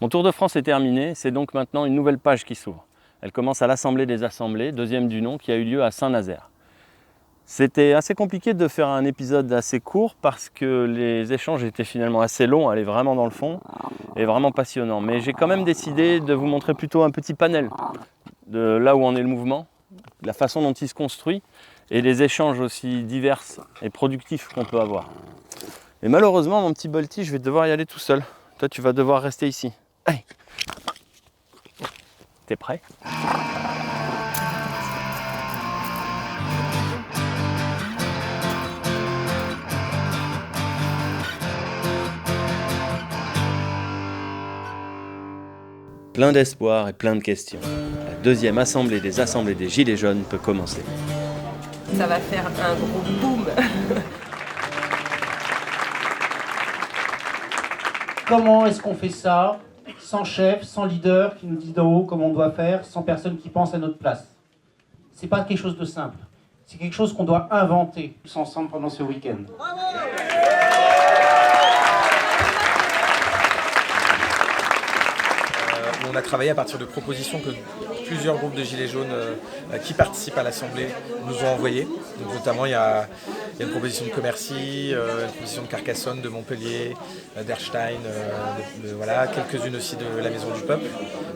Mon tour de France est terminé, c'est donc maintenant une nouvelle page qui s'ouvre. Elle commence à l'Assemblée des Assemblées, deuxième du nom, qui a eu lieu à Saint-Nazaire. C'était assez compliqué de faire un épisode assez court parce que les échanges étaient finalement assez longs, aller vraiment dans le fond et vraiment passionnants. Mais j'ai quand même décidé de vous montrer plutôt un petit panel de là où en est le mouvement, la façon dont il se construit et les échanges aussi divers et productifs qu'on peut avoir. Et malheureusement, mon petit Bolty, je vais devoir y aller tout seul. Toi, tu vas devoir rester ici. Allez. T'es prêt ? Plein d'espoir et plein de questions. La deuxième assemblée des Gilets jaunes peut commencer. Ça va faire un gros boom. Comment est-ce qu'on fait ça sans chef, sans leader qui nous dit d'en haut comment on doit faire, sans personne qui pense à notre place? C'est pas quelque chose de simple. C'est quelque chose qu'on doit inventer tous ensemble pendant ce week-end. On a travaillé à partir de propositions que plusieurs groupes de Gilets jaunes qui participent à l'Assemblée nous ont envoyées. Donc, notamment, il y a une proposition de Commercy, une proposition de Carcassonne, de Montpellier, d'Erstein, voilà, quelques-unes aussi de la Maison du Peuple.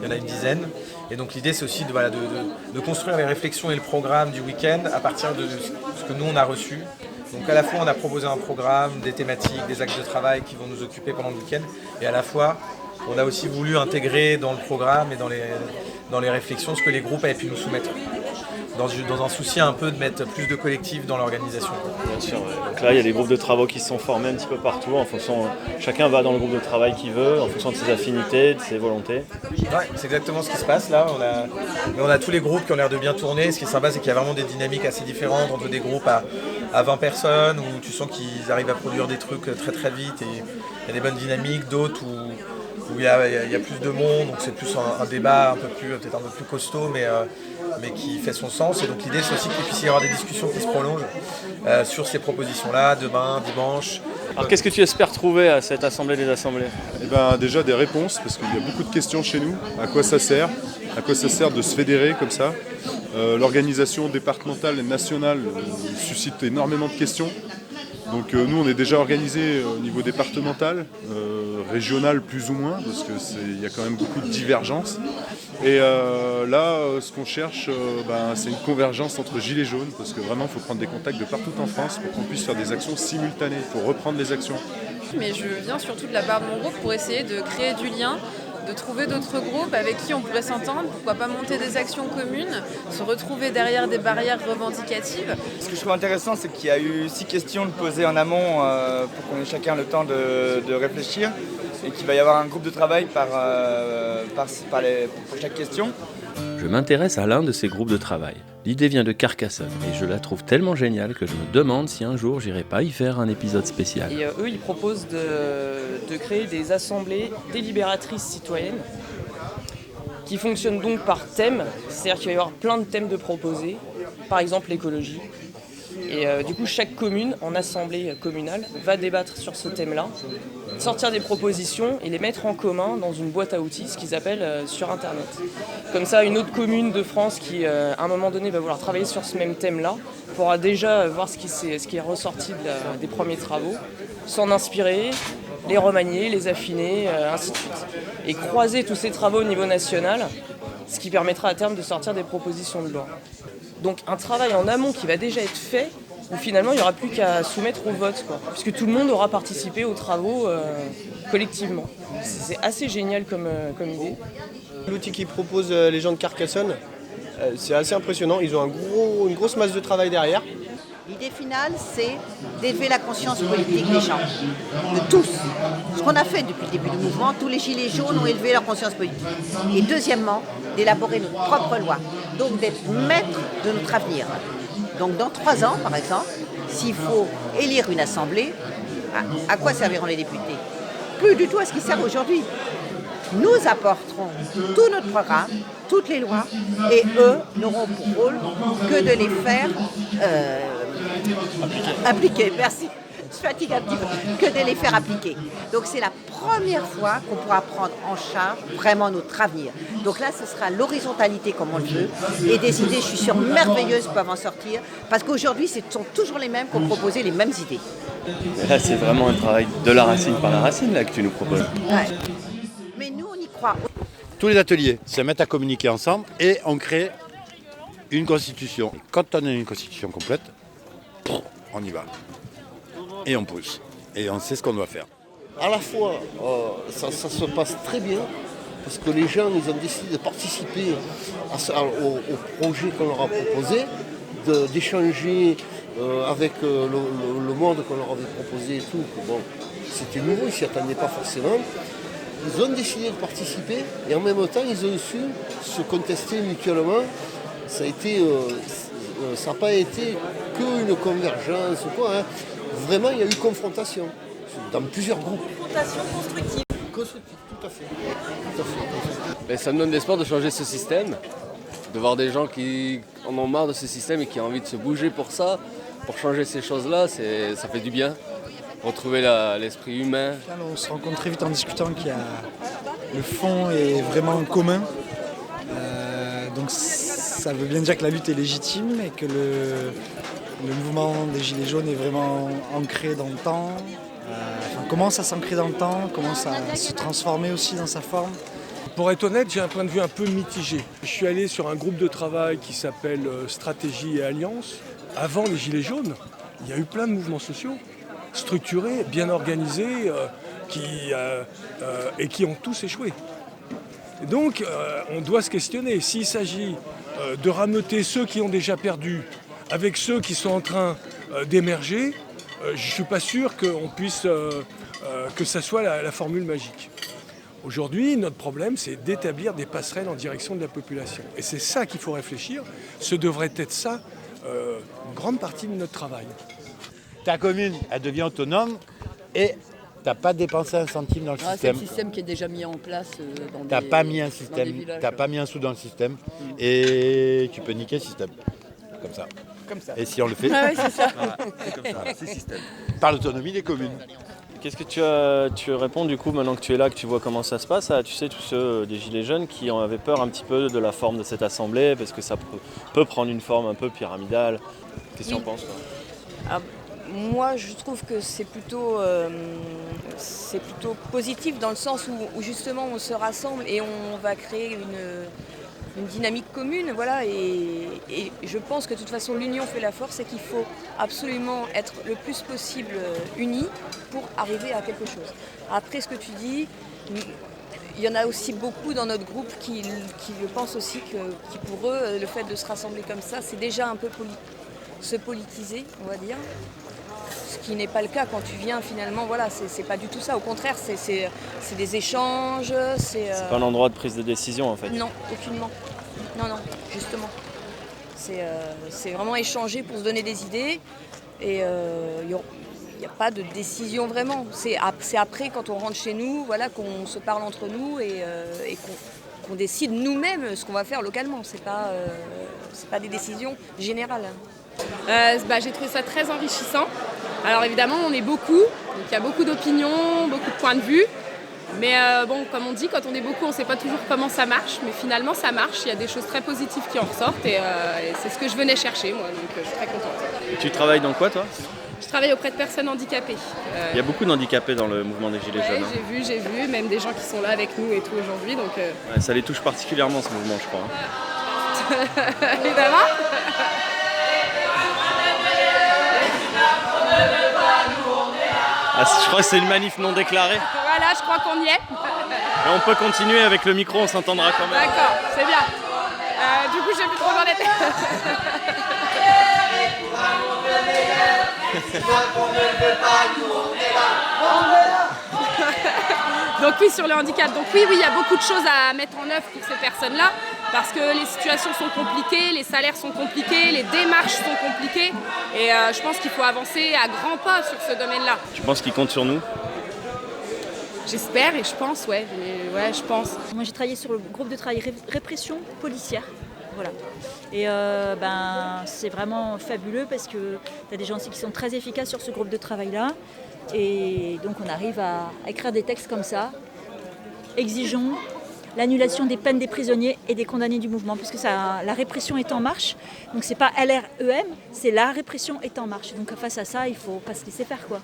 Il y en a une dizaine. Et donc l'idée, c'est aussi de construire les réflexions et le programme du week-end à partir de ce que nous, on a reçu. Donc à la fois, on a proposé un programme, des thématiques, des axes de travail qui vont nous occuper pendant le week-end. Et à la fois, on a aussi voulu intégrer dans le programme et dans les réflexions ce que les groupes avaient pu nous soumettre. Dans un souci un peu de mettre plus de collectifs dans l'organisation. Bien sûr, ouais. Donc là il y a des groupes de travaux qui se sont formés un petit peu partout, en fonction, chacun va dans le groupe de travail qu'il veut, en fonction de ses affinités, de ses volontés. Ouais, c'est exactement ce qui se passe là. On a tous les groupes qui ont l'air de bien tourner. Ce qui est sympa, c'est qu'il y a vraiment des dynamiques assez différentes entre des groupes à 20 personnes où tu sens qu'ils arrivent à produire des trucs très très vite et il y a des bonnes dynamiques, d'autres où il y a plus de monde, donc c'est plus un débat peut-être un peu plus costaud, mais qui fait son sens. Et donc l'idée, c'est aussi qu'il puisse y avoir des discussions qui se prolongent sur ces propositions-là, demain, dimanche. Alors qu'est-ce que tu espères trouver à cette Assemblée des Assemblées ? Eh ben, déjà des réponses, parce qu'il y a beaucoup de questions chez nous. À quoi ça sert ? À quoi ça sert de se fédérer comme ça ? L'organisation départementale et nationale suscite énormément de questions. Donc nous, on est déjà organisé au niveau départemental, régional plus ou moins, parce qu'il y a quand même beaucoup de divergences. Et là, ce qu'on cherche, c'est une convergence entre gilets jaunes, parce que vraiment, il faut prendre des contacts de partout en France pour qu'on puisse faire des actions simultanées. Il faut reprendre les actions. Mais je viens surtout de la part de mon groupe pour essayer de créer du lien, de trouver d'autres groupes avec qui on pourrait s'entendre, pourquoi pas monter des actions communes, se retrouver derrière des barrières revendicatives. Ce que je trouve intéressant, c'est qu'il y a eu 6 questions de posées en amont pour qu'on ait chacun le temps de réfléchir et qu'il va y avoir un groupe de travail pour chaque question. Je m'intéresse à l'un de ces groupes de travail. L'idée vient de Carcassonne et je la trouve tellement géniale que je me demande si un jour j'irai pas y faire un épisode spécial. Et eux, ils proposent de créer des assemblées délibératrices citoyennes qui fonctionnent donc par thème. C'est-à-dire qu'il va y avoir plein de thèmes de proposés, par exemple l'écologie. Et du coup, chaque commune, en assemblée communale, va débattre sur ce thème-là, sortir des propositions et les mettre en commun dans une boîte à outils, ce qu'ils appellent sur Internet. Comme ça, une autre commune de France qui, à un moment donné, va vouloir travailler sur ce même thème-là, pourra déjà voir ce qui est ressorti des premiers travaux, s'en inspirer, les remanier, les affiner, ainsi de suite. Et croiser tous ces travaux au niveau national, ce qui permettra à terme de sortir des propositions de loi. Donc un travail en amont qui va déjà être fait, où finalement il n'y aura plus qu'à soumettre au vote, puisque tout le monde aura participé aux travaux collectivement. C'est assez génial comme idée. L'outil qu'ils proposent les gens de Carcassonne, c'est assez impressionnant. Ils ont une grosse masse de travail derrière. L'idée finale, c'est d'élever la conscience politique des gens, de tous. Ce qu'on a fait depuis le début du mouvement, tous les gilets jaunes ont élevé leur conscience politique. Et deuxièmement, d'élaborer notre propre loi, donc d'être maître de notre avenir. Donc dans 3 ans, par exemple, s'il faut élire une assemblée, à quoi serviront les députés ? Plus du tout à ce qu'ils servent aujourd'hui. Nous apporterons tout notre programme, toutes les lois, et eux n'auront pour rôle que de les faire appliquer. Merci. se fatiguent un petit peu que de les faire appliquer. Donc c'est la première fois qu'on pourra prendre en charge vraiment notre avenir. Donc là, ce sera l'horizontalité comme on le veut, et des idées, je suis sûre, merveilleuses peuvent en sortir, parce qu'aujourd'hui, ce sont toujours les mêmes qui ont proposé les mêmes idées. Mais là, c'est vraiment un travail de la racine par la racine là, que tu nous proposes. Ouais. Mais nous, on y croit. Tous les ateliers se mettent à communiquer ensemble et on crée une constitution. Quand on a une constitution complète, on y va. Et on pousse. Et on sait ce qu'on doit faire. À la fois, ça se passe très bien, parce que les gens ils ont décidé de participer au projet qu'on leur a proposé, d'échanger avec le monde qu'on leur avait proposé et tout. Bon, c'était nouveau, ils ne s'y attendaient pas forcément. Ils ont décidé de participer et en même temps ils ont su se contester mutuellement. Ça n'a pas été qu'une convergence ou quoi. Hein. Vraiment, il y a eu confrontation dans plusieurs groupes. Confrontation constructive. Constructive, tout à fait. Mais ça me donne l'espoir de changer ce système, de voir des gens qui en ont marre de ce système et qui ont envie de se bouger pour ça, pour changer ces choses-là, ça fait du bien. Retrouver l'esprit humain. On se rend compte très vite en discutant qu'il y a le fond est vraiment commun. Donc ça veut bien dire que la lutte est légitime et que le mouvement des Gilets jaunes est vraiment ancré dans le temps. Commence à s'ancrer dans le temps, commence à se transformer aussi dans sa forme. Pour être honnête, j'ai un point de vue un peu mitigé. Je suis allé sur un groupe de travail qui s'appelle Stratégie et Alliance. Avant les Gilets jaunes, il y a eu plein de mouvements sociaux, structurés, bien organisés, et qui ont tous échoué. Et donc, on doit se questionner. S'il s'agit de rameuter ceux qui ont déjà perdu avec ceux qui sont en train d'émerger, je ne suis pas sûr qu'on puisse, que ça soit la formule magique. Aujourd'hui, notre problème, c'est d'établir des passerelles en direction de la population. Et c'est ça qu'il faut réfléchir. Ce devrait être ça, une grande partie de notre travail. Ta commune, elle devient autonome et tu n'as pas dépensé un centime dans le système. C'est le système qui est déjà mis en place dans Tu n'as pas mis un système, tu n'as pas mis un sou dans le système et tu peux niquer le système. Comme ça. Et si on le fait, oui, c'est ça. C'est comme ça, c'est système. Par l'autonomie des communes. Qu'est-ce que tu réponds du coup maintenant que tu es là, que tu vois comment ça se passe à, tu sais, tous ceux des Gilets jaunes qui avaient peur un petit peu de la forme de cette assemblée parce que ça peut prendre une forme un peu pyramidale. Qu'est-ce que tu en penses toi? Moi, je trouve que c'est plutôt positif dans le sens où justement on se rassemble et on va créer une dynamique commune, voilà. Et je pense que de toute façon l'union fait la force et qu'il faut absolument être le plus possible unis pour arriver à quelque chose. Après, ce que tu dis, il y en a aussi beaucoup dans notre groupe qui je pense aussi qui pour eux, le fait de se rassembler comme ça, c'est déjà un peu se politiser, on va dire. Ce qui n'est pas le cas quand tu viens finalement, voilà, c'est pas du tout ça. Au contraire, c'est des échanges, c'est pas un endroit de prise de décision en fait. Non, aucunement. Non, justement. C'est vraiment échanger pour se donner des idées et il n'y a pas de décision vraiment. C'est après quand on rentre chez nous, voilà, qu'on se parle entre nous et qu'on décide nous-mêmes ce qu'on va faire localement. C'est pas des décisions générales. J'ai trouvé ça très enrichissant. Alors évidemment, on est beaucoup, donc il y a beaucoup d'opinions, beaucoup de points de vue. Mais comme on dit, quand on est beaucoup, on ne sait pas toujours comment ça marche, mais finalement ça marche. Il y a des choses très positives qui en ressortent et c'est ce que je venais chercher, moi, donc je suis très contente. Tu travailles dans quoi, toi? Je travaille auprès de personnes handicapées. Il y a beaucoup d'handicapés dans le mouvement des Gilets jaunes. J'ai vu, même des gens qui sont là avec nous et tout aujourd'hui. Donc, ça les touche particulièrement, ce mouvement, je crois. Évidemment. Je crois que c'est une manif non déclarée. Voilà, je crois qu'on y est. Et on peut continuer avec le micro, on s'entendra quand même. D'accord, c'est bien. Du coup, j'ai plus trop dans les têtes. Donc oui, sur le handicap. Donc oui, il y a beaucoup de choses à mettre en œuvre pour ces personnes-là, parce que les situations sont compliquées, les salaires sont compliqués, les démarches sont compliquées, et je pense qu'il faut avancer à grands pas sur ce domaine-là. Tu penses qu'ils comptent sur nous? J'espère et je pense, ouais, je pense. Moi j'ai travaillé sur le groupe de travail répression policière. Voilà. Et c'est vraiment fabuleux parce que tu as des gens aussi qui sont très efficaces sur ce groupe de travail-là. Et donc on arrive à écrire des textes comme ça. Exigeons l'annulation des peines des prisonniers et des condamnés du mouvement, parce que la répression est en marche. Donc c'est pas LREM, c'est la répression est en marche. Donc face à ça, il faut pas se laisser faire, quoi.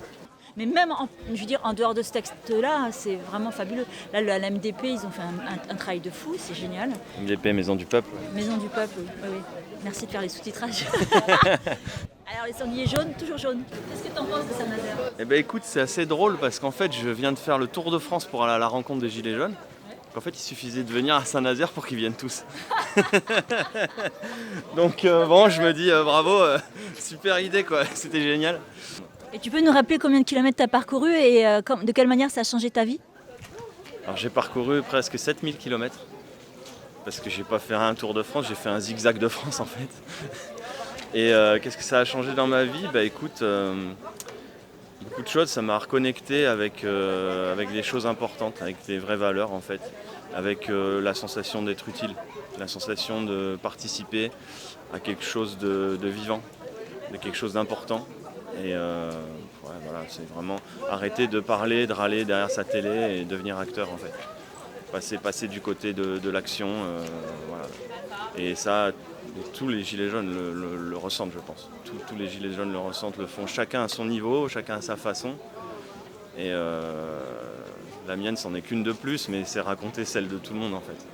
Mais même, en dehors de ce texte-là, c'est vraiment fabuleux. Là, la MDP, ils ont fait un travail de fou, c'est génial. MDP, Maison du Peuple. Maison du Peuple, oui. Merci de faire les sous-titrages. Alors, les sangliers jaunes, toujours jaunes. Qu'est-ce que tu en penses de Saint-Nazaire ? Eh ben écoute, c'est assez drôle parce qu'en fait, je viens de faire le tour de France pour aller à la rencontre des Gilets jaunes. En fait, il suffisait de venir à Saint-Nazaire pour qu'ils viennent tous. Donc je me dis bravo, super idée quoi, c'était génial. Et tu peux nous rappeler combien de kilomètres tu as parcouru et de quelle manière ça a changé ta vie ? Alors j'ai parcouru presque 7000 km. Parce que j'ai pas fait un tour de France, j'ai fait un zigzag de France en fait. Et qu'est-ce que ça a changé dans ma vie ? Bah écoute, beaucoup de choses, ça m'a reconnecté avec des choses importantes, avec des vraies valeurs en fait, avec la sensation d'être utile, la sensation de participer à quelque chose de vivant, de quelque chose d'important. Et voilà, c'est vraiment arrêter de parler, de râler derrière sa télé et devenir acteur en fait. Passer du côté de l'action, voilà. Et ça, tous les Gilets jaunes le ressentent, je pense. Tous les Gilets jaunes le ressentent, le font chacun à son niveau, chacun à sa façon. Et la mienne, c'en est qu'une de plus, mais c'est raconter celle de tout le monde en fait.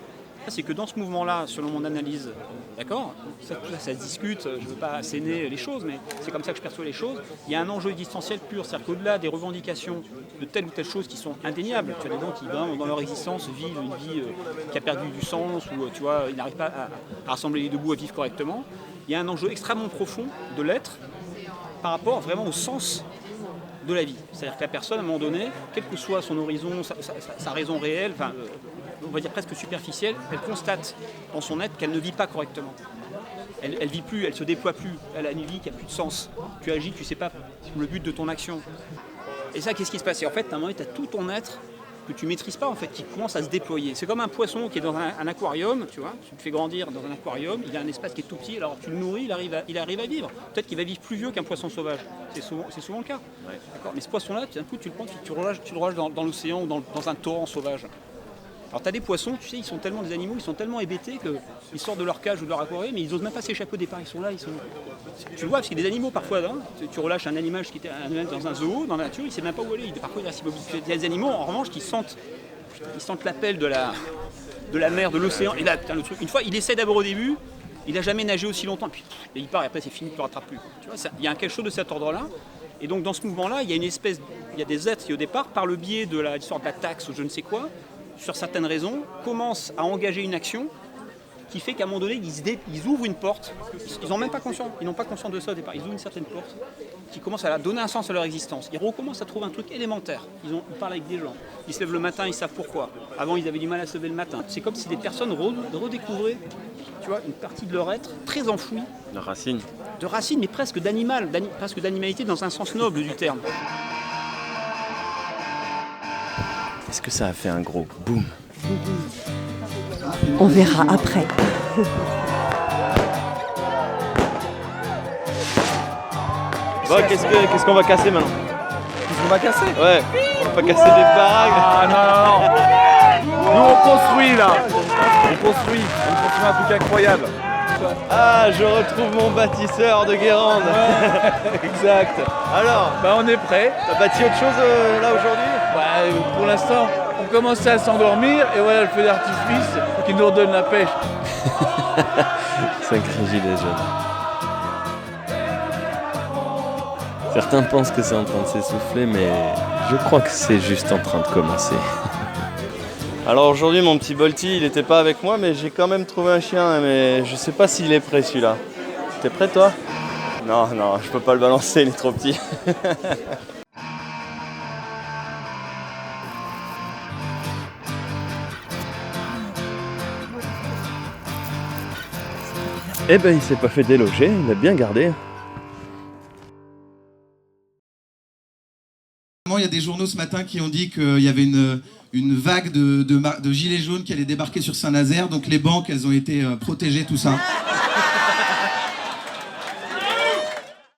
C'est que dans ce mouvement-là, selon mon analyse, d'accord, ça se discute, je ne veux pas asséner les choses, mais c'est comme ça que je perçois les choses, il y a un enjeu existentiel pur, c'est-à-dire qu'au-delà des revendications de telle ou telle chose qui sont indéniables, tu as des gens qui, dans leur existence, vivent une vie qui a perdu du sens, ou tu vois, ils n'arrivent pas à rassembler les deux bouts, à vivre correctement, il y a un enjeu extrêmement profond de l'être par rapport vraiment au sens de la vie. C'est-à-dire que la personne, à un moment donné, quel que soit son horizon, sa raison réelle, on va dire presque superficielle, elle constate dans son être qu'elle ne vit pas correctement. Elle vit plus, elle se déploie plus, elle a une vie qui n'a plus de sens. Tu agis, tu ne sais pas le but de ton action. Et ça, qu'est-ce qui se passe ? Et en fait, à un moment donné, tu as tout ton être que tu ne maîtrises pas, en fait, qui commence à se déployer. C'est comme un poisson qui est dans un aquarium, tu vois, tu le fais grandir dans un aquarium, il a un espace qui est tout petit, alors tu le nourris, il arrive à vivre. Peut-être qu'il va vivre plus vieux qu'un poisson sauvage. C'est souvent le cas. Ouais. D'accord. Mais ce poisson-là, d'un coup, tu le prends, tu le relâches dans l'océan ou dans un torrent sauvage. Alors tu as des poissons, tu sais, ils sont tellement des animaux, ils sont tellement hébétés qu'ils sortent de leur cage ou de leur aquarium, mais ils n'osent même pas s'échapper au départ. Ils sont là, tu le vois, parce qu'il y a des animaux parfois, hein, tu relâches un animal qui était dans un zoo, dans la nature, il ne sait même pas où aller. Parfois il reste immobile. Il y a des animaux, en revanche, qui sentent l'appel de la mer, de l'océan. Et là, putain, le truc, une fois, il essaie d'abord au début, il n'a jamais nagé aussi longtemps, puis il part et après c'est fini, tu ne le rattrapes plus. Tu vois, il y a quelque chose de cet ordre-là. Et donc dans ce mouvement-là, il y a des êtres qui au départ, par le biais de l'histoire de la taxe ou je ne sais quoi, sur certaines raisons, commencent à engager une action qui fait qu'à un moment donné, ils ouvrent une porte. Ils n'ont même pas conscience, ils n'ont pas conscience de ça au départ. Ils ouvrent une certaine porte qui commence à donner un sens à leur existence. Ils recommencent à trouver un truc élémentaire. Ils parlent avec des gens. Ils se lèvent le matin, ils savent pourquoi. Avant, ils avaient du mal à se lever le matin. C'est comme si des personnes redécouvraient, tu vois, une partie de leur être très enfouie. De racines. De racines, mais presque presque d'animalité dans un sens noble du terme. Est-ce que ça a fait un gros boum ? On verra après. Bon, qu'est-ce qu'on va casser maintenant ? Qu'est-ce qu'on va casser ? Ouais, on va pas casser des baraques. Ah non. Nous on construit là. On construit un truc incroyable. Ah, je retrouve mon bâtisseur de Guérande. Ouais. Exact. Alors, on est prêt. T'as bâti autre chose là aujourd'hui ? Pour l'instant, on commençait à s'endormir et voilà le feu d'artifice qui nous redonne la pêche. Sacré gilet jaune. Certains pensent que c'est en train de s'essouffler, mais je crois que c'est juste en train de commencer. Alors aujourd'hui, mon petit Bolty, il n'était pas avec moi, mais j'ai quand même trouvé un chien, mais je sais pas s'il est prêt celui-là. T'es prêt toi ? Non, je peux pas le balancer, il est trop petit. Eh ben, il s'est pas fait déloger, il a bien gardé. apparemment, il y a des journaux ce matin qui ont dit qu'il y avait une vague de gilets jaunes qui allait débarquer sur Saint-Nazaire. Donc les banques, elles ont été protégées, tout ça.